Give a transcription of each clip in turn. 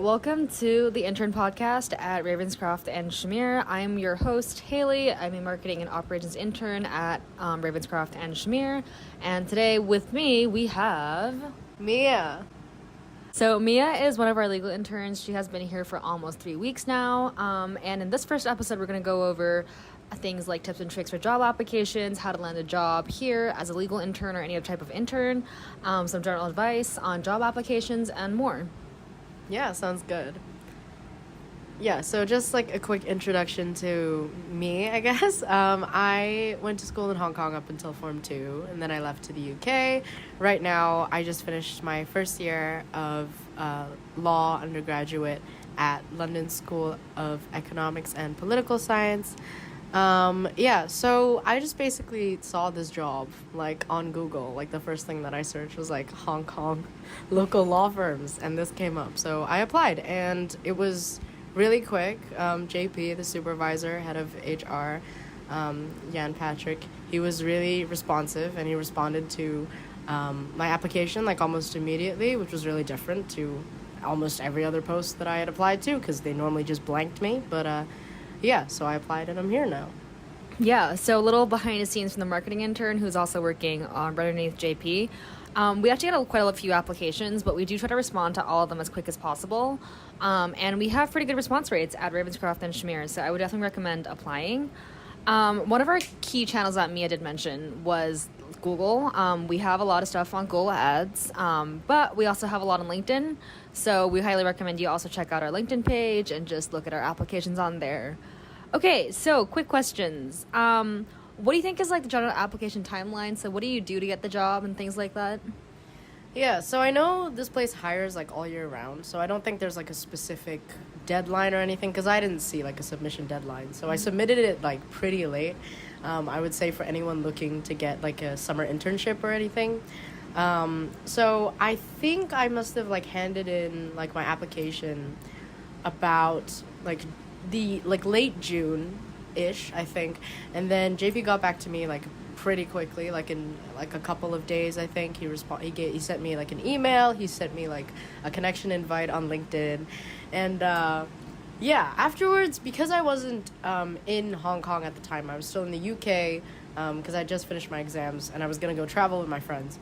welcome to the Intern podcast at Ravenscroft and Schmierer. I'm your host, Haley. I'm a marketing and operations intern at Ravenscroft and Schmierer. And today with me, we have Mia. So Mia is one of our legal interns. She has been here for almost 3 weeks now. And in this first episode, we're going to go over things like tips and tricks for job applications, how to land a job here as a legal intern or any other type of intern, some general advice on job applications, and more. Yeah, sounds good. Yeah, so just like a quick introduction to me, I guess. I went to school in Hong Kong up until Form 2, and then I left to the UK. Right now, I just finished my first year of law undergraduate at London School of Economics and Political Science. So I just basically saw this job, like, on Google. Like, the first thing that I searched was, like, Hong Kong local law firms, and this came up. So I applied, and it was really quick. JP, the supervisor, head of HR, Jan Patrick, he was really responsive, and he responded to my application, like, almost immediately, which was really different to almost every other post that I had applied to, because they normally just blanked me, but, yeah, so I applied and I'm here now. Yeah, so a little behind the scenes from the marketing intern who's also working right underneath JP. We actually got quite a few applications, but we do try to respond to all of them as quick as possible. And we have pretty good response rates at Ravenscroft and Schmierer, so I would definitely recommend applying. One of our key channels that Mia did mention was Google. We have a lot of stuff on Google Ads, but we also have a lot on LinkedIn. So we highly recommend you also check out our LinkedIn page and just look at our applications on there. Okay, so quick questions. What do you think is like the general application timeline? So what do you do to get the job and things like that? Yeah, so I know this place hires like all year round, so I don't think there's like a specific deadline or anything, because I didn't see like a submission deadline. So I submitted it like pretty late. I would say for anyone looking to get like a summer internship or anything. So I think I must have like handed in like my application about like the like late June-ish, I think. And then JP got back to me like pretty quickly, like in like a couple of days, I think. He sent me like an email, he sent me like a connection invite on LinkedIn, and yeah, afterwards, because I wasn't in Hong Kong at the time, I was still in the UK, because I just finished my exams and I was gonna go travel with my friends.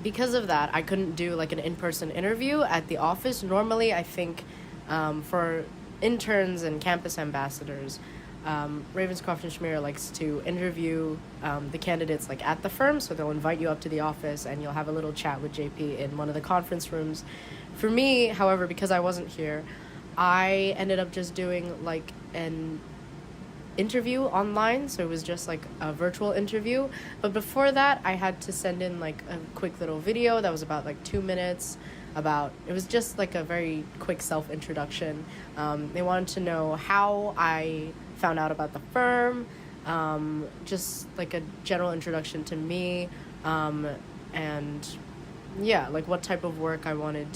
Because of that, I couldn't do like an in-person interview at the office. Normally, I think for interns and campus ambassadors, Ravenscroft and Schmierer likes to interview the candidates like at the firm, so they'll invite you up to the office and you'll have a little chat with JP in one of the conference rooms. For me, however, because I wasn't here, I ended up just doing like an interview online, so it was just like a virtual interview. But before that, I had to send in like a quick little video that was about like 2 minutes. It was just like a very quick self-introduction. They wanted to know how I found out about the firm, just like a general introduction to me, and yeah, like what type of work I wanted,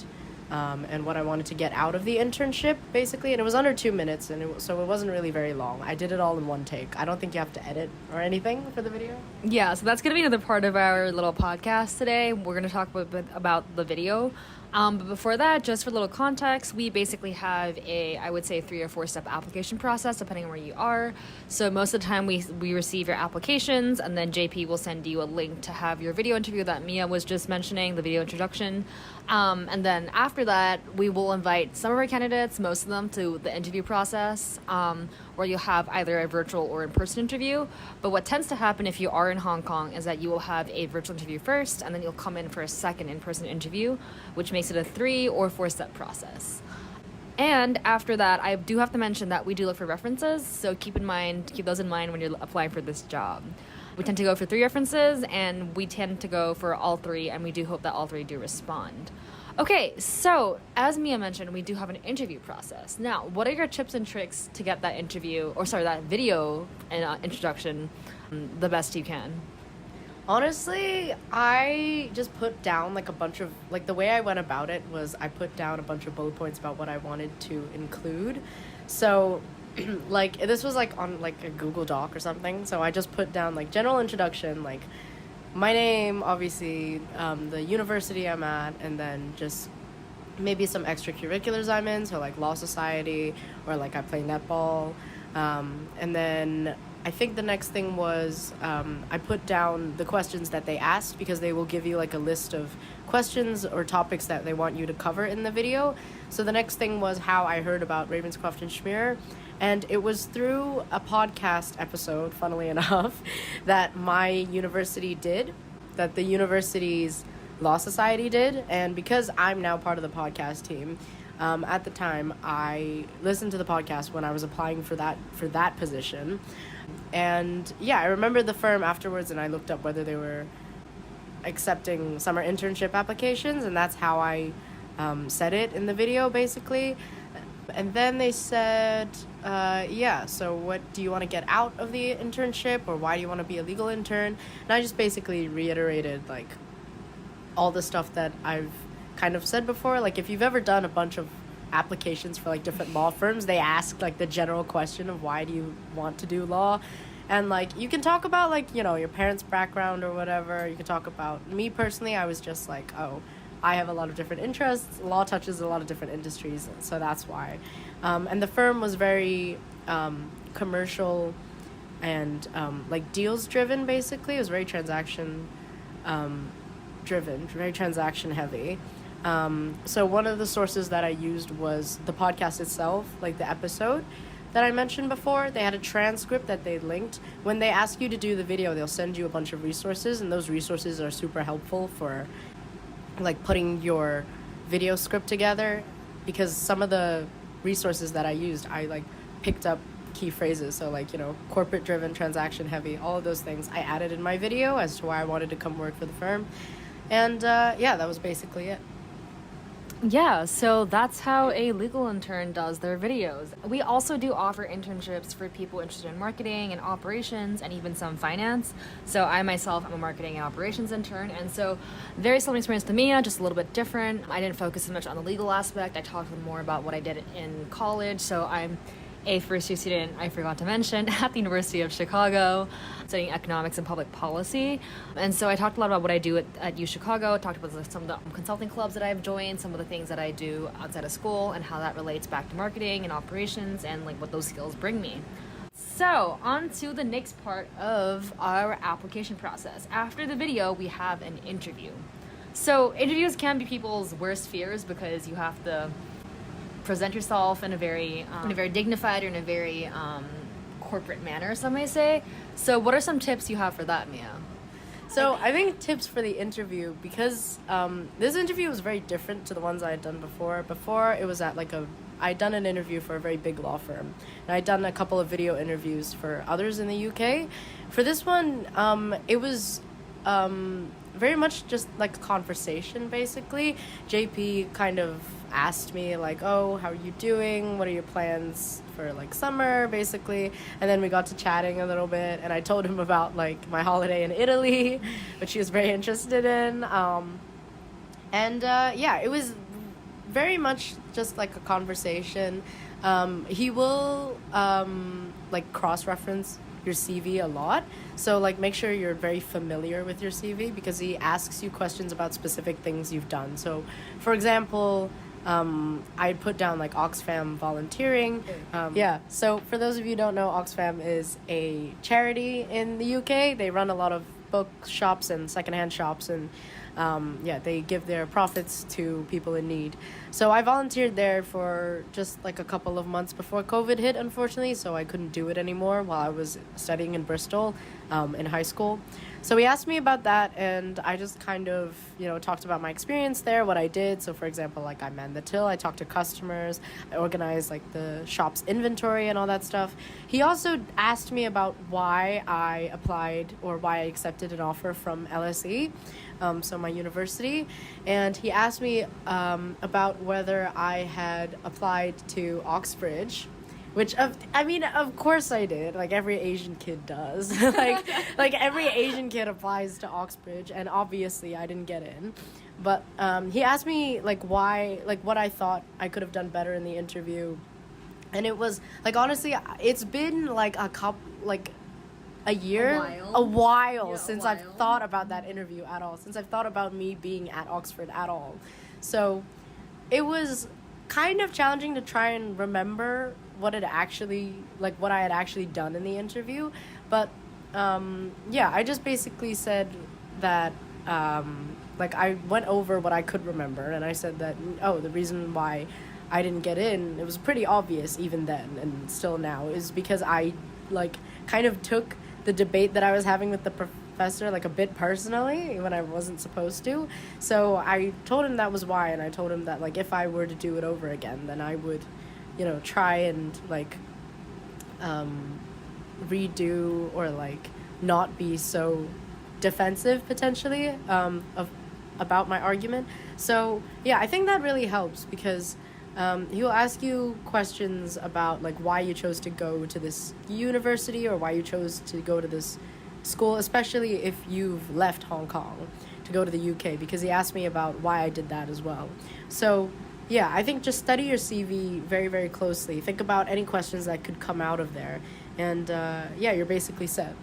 and what I wanted to get out of the internship, basically. And it was under 2 minutes, and so it wasn't really very long. I did it all in one take. I don't think you have to edit or anything for the video. Yeah, so that's going to be another part of our little podcast today. We're going to talk about the video. But before that, just for a little context, we basically have I would say 3 or 4 step application process, depending on where you are. So most of the time we receive your applications, and then JP will send you a link to have your video interview that Mia was just mentioning, the video introduction. And then after that, we will invite some of our candidates, most of them, to the interview process, where you'll have either a virtual or in-person interview. But what tends to happen if you are in Hong Kong is that you will have a virtual interview first, and then you'll come in for a second in-person interview, which makes it a 3 or 4 step process. And after that, I do have to mention that we do look for references, so keep those in mind when you're applying for this job. We tend to go for 3 references, and we tend to go for all 3, and we do hope that all 3 do respond. Okay, so as Mia mentioned, we do have an interview process. Now, what are your tips and tricks to get that video introduction the best you can? Honestly, I just put down like a bunch of, like, the way I went about it was I put down a bunch of bullet points about what I wanted to include. So like this was like on like a Google Doc or something, so I just put down like general introduction, like my name, obviously, the university I'm at, and then just maybe some extracurriculars I'm in, so like law society, or like I play netball. And then I think the next thing was I put down the questions that they asked, because they will give you like a list of questions or topics that they want you to cover in the video. So the next thing was how I heard about Ravenscroft and Schmierer. And it was through a podcast episode, funnily enough, that my university did, that the university's law society did. And because I'm now part of the podcast team, at the time I listened to the podcast when I was applying for that position. And yeah, I remember the firm afterwards, and I looked up whether they were accepting summer internship applications, and that's how I said it in the video, basically. And then they said, so what do you want to get out of the internship, or why do you want to be a legal intern? And I just basically reiterated like all the stuff that I've kind of said before. Like, if you've ever done a bunch of applications for like different law firms, they ask like the general question of why do you want to do law. And like, you can talk about like, you know, your parents' background or whatever. You can talk about me personally. I was just like, oh, I have a lot of different interests. Law touches a lot of different industries, so that's why. And the firm was very commercial and like deals driven, basically. It was very transaction driven, very transaction heavy. So one of the sources that I used was the podcast itself, like the episode that I mentioned before. They had a transcript that they linked. When they ask you to do the video, they'll send you a bunch of resources, and those resources are super helpful for like putting your video script together, because some of the resources that I used, I like picked up key phrases. So like, you know, corporate driven, transaction heavy, all of those things I added in my video as to why I wanted to come work for the firm. And that was basically it. Yeah, so that's how a legal intern does their videos. We also do offer internships for people interested in marketing and operations and even some finance. So I myself am a marketing and operations intern, and so very similar experience to Mia, just a little bit different. I didn't focus as much on the legal aspect. I talked more about what I did in college. So I'm a first-year student, I forgot to mention, at the University of Chicago, studying economics and public policy. And so I talked a lot about what I do at U Chicago, talked about some of the consulting clubs that I've joined, some of the things that I do outside of school, and how that relates back to marketing and operations, and like what those skills bring me. So on to the next part of our application process. After the video, we have an interview. So interviews can be people's worst fears, because you have to present yourself in a very dignified or in a very corporate manner, some may say. So what are some tips you have for that, Mia? So I think tips for the interview, because this interview was very different to the ones I had done before. Before, it was at like I'd done an interview for a very big law firm, and I'd done a couple of video interviews for others in the UK. For this one, it was very much just like a conversation, basically. JP kind of asked me like, oh, how are you doing? What are your plans for like summer, basically? And then we got to chatting a little bit, and I told him about like my holiday in Italy, which he was very interested in. It was very much just like a conversation. He will like cross-reference your CV a lot. So like make sure you're very familiar with your CV, because he asks you questions about specific things you've done. So for example, I'd put down like Oxfam volunteering. So for those of you who don't know, Oxfam is a charity in the UK. They run a lot of book shops and secondhand shops, and they give their profits to people in need. So I volunteered there for just like a couple of months before COVID hit, unfortunately, so I couldn't do it anymore while I was studying in Bristol in high school. So he asked me about that, and I just kind of, talked about my experience there, what I did. So for example, like I manned the till, I talked to customers, I organized like the shop's inventory and all that stuff. He also asked me about why I applied or why I accepted an offer from LSE, so my university, and he asked me about whether I had applied to Oxbridge, which of course I did. Like every Asian kid does. like every Asian kid applies to Oxbridge, and obviously I didn't get in. But he asked me like why, like what I thought I could have done better in the interview, and it was like, honestly, it's been like a while since I've thought about that interview at all, since I've thought about me being at Oxford at all. So it was kind of challenging to try and remember what I had actually done in the interview. But yeah, I just basically said that I went over what I could remember, and I said that the reason why I didn't get in, it was pretty obvious even then and still now, is because I kind of took the debate that I was having with the professor a bit personally when I wasn't supposed to. So I told him that was why, and I told him that if I were to do it over again, then I would try and redo or not be so defensive potentially about my argument. So yeah, I think that really helps because he'll ask you questions about why you chose to go to this university or why you chose to go to this school, especially if you've left Hong Kong to go to the UK, because he asked me about why I did that as well. So yeah, I think just study your CV very, very closely. Think about any questions that could come out of there, and yeah, you're basically set.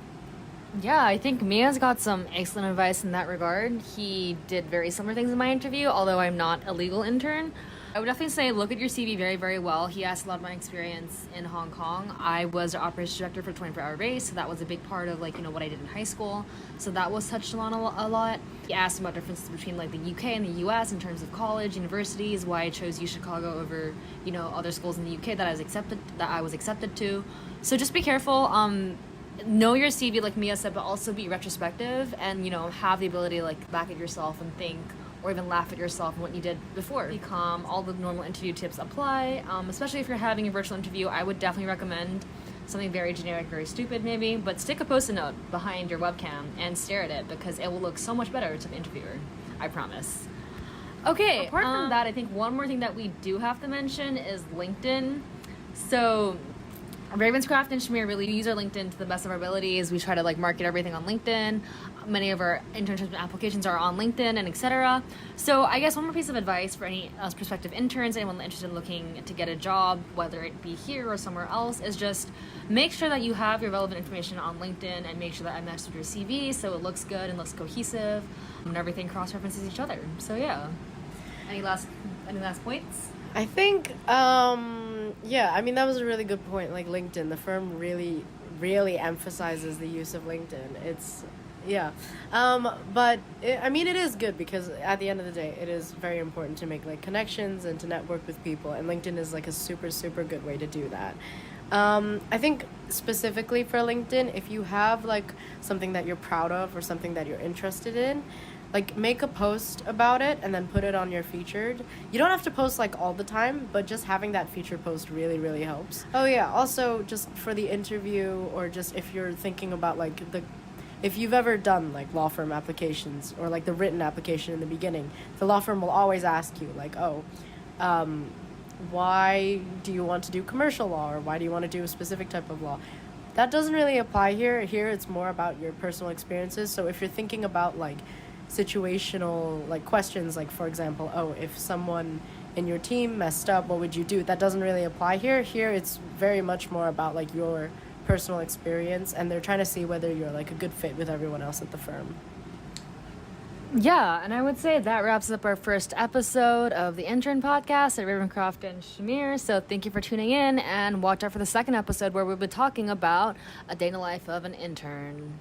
Yeah, I think Mia's got some excellent advice in that regard. He did very similar things in my interview, although I'm not a legal intern. I would definitely say look at your CV very, very well. He asked a lot of my experience in Hong Kong. I was the operations director for 24-hour base, so that was a big part of what I did in high school. So that was touched on a lot. He asked about differences between the UK and the US in terms of college, universities, why I chose U Chicago over other schools in the UK that I was accepted to. So just be careful. Know your CV, like Mia said, but also be retrospective and have the ability to back at yourself and think, or even laugh at yourself and what you did before. Be calm. All the normal interview tips apply. Especially if you're having a virtual interview, I would definitely recommend something very generic, very stupid maybe, but stick a post-it note behind your webcam and stare at it because it will look so much better to the interviewer. I promise. Okay, apart from that, I think one more thing that we do have to mention is LinkedIn. So Ravenscroft and Schmierer really use our LinkedIn to the best of our abilities. We try to market everything on LinkedIn. Many of our internship applications are on LinkedIn and etc. So I guess one more piece of advice for any prospective interns, anyone interested in looking to get a job, whether it be here or somewhere else, is just make sure that you have your relevant information on LinkedIn and make sure that it matches with your CV so it looks good and looks cohesive and everything cross-references each other. So yeah. Any last points? I think, yeah, I mean, that was a really good point. LinkedIn, the firm really, really emphasizes the use of LinkedIn. It's, yeah. But, it is good because at the end of the day, it is very important to make, connections and to network with people. And LinkedIn is, a super, super good way to do that. I think specifically for LinkedIn, if you have, something that you're proud of or something that you're interested in, make a post about it and then put it on your featured. You don't have to post all the time, but just having that featured post really, really helps. Oh yeah, also just for the interview, or just if you're thinking about if you've ever done law firm applications or the written application in the beginning, the law firm will always ask you why do you want to do commercial law, or why do you want to do a specific type of law? That doesn't really apply here. Here it's more about your personal experiences. So if you're thinking about situational questions, for example, if someone in your team messed up, what would you do? That doesn't really apply here. Here it's very much more about your personal experience, and they're trying to see whether you're a good fit with everyone else at the firm. Yeah, and I would say that wraps up our first episode of the Intern podcast at Ravenscroft and Schmierer. So thank you for tuning in, and watch out for the second episode where we'll be talking about a day in the life of an intern.